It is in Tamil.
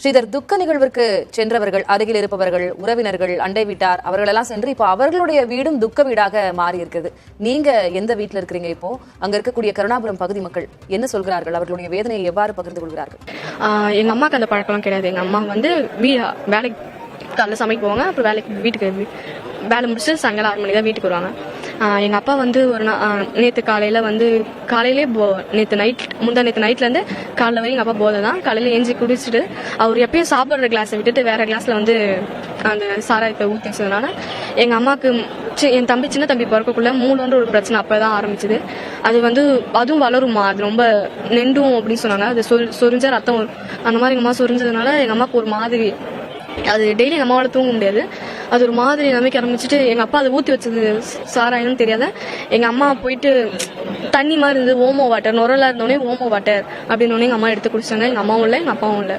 ஸ்ரீதர், துக்க நிகழ்விற்கு சென்றவர்கள், அருகில் இருப்பவர்கள், உறவினர்கள், அண்டை வீட்டார் அவர்களெல்லாம் சென்று இப்போ அவர்களுடைய வீடும் துக்க வீடாக மாறி இருக்குது. நீங்க எந்த வீட்டுல இருக்கிறீங்க? இப்போ அங்க இருக்கக்கூடிய கருணாபுரம் பகுதி மக்கள் என்ன சொல்கிறார்கள்? அவர்களுடைய வேதனையை எவ்வாறு பகிர்ந்து கொள்கிறார்கள்? எங்க அம்மாக்கு அந்த பழக்கம் கிடையாது. எங்க அம்மா வந்து வேலைக்கு காலைல சமைக்க போவாங்க, அப்புறம் வீட்டுக்கு வேலை முடிச்சுட்டு சாயங்காலம் 6 மணி தான் வீட்டுக்கு வருவாங்க. எங்கள் அப்பா வந்து ஒரு நேற்று காலையில் வந்து காலையிலே நேற்று நைட்லேருந்து காலைல வரை எங்கள் அப்பா போதை தான். காலையில் ஏஞ்சி குடிச்சிட்டு அவர் எப்பயும் சாப்பிட்ற கிளாஸை விட்டுட்டு வேறு கிளாஸில் வந்து அந்த சாராயத்தை ஊற்றி வச்சதுனால எங்கள் அம்மாவுக்கு என் சின்ன தம்பி பிறக்கக்குள்ள மூணுன்ற ஒரு பிரச்சனை அப்போ தான் ஆரம்பிச்சுது. அது வந்து அதுவும் வளருமா, அது ரொம்ப நெண்டும் அப்படின்னு சொன்னாங்க. அது சொரிஞ்சா ரத்தம் அந்த மாதிரி எங்கள் அம்மா சொரிஞ்சதுனால எங்கள் அம்மாவுக்கு ஒரு மாதிரி, அது டெய்லி எங்கள் அம்மாவோட தூங்க முடியாது. அது ஒரு மாதிரி நம்பிக்கை ஆரம்பிச்சுட்டு எங்கள் அப்பா அதை ஊற்றி வச்சது சாராயம்னு தெரியாத எங்கள் அம்மா போயிட்டு தண்ணி மாதிரி இருந்தது, ஓமோ வாட்டர், நுரலாக இருந்தோடனே ஓமோ வாட்டர் அப்படின்னு எங்கள் அம்மா எடுத்து குடிச்சாங்க. எங்கள் அம்மாவும் இல்லை, எங்கள் அப்பாவும் இல்லை.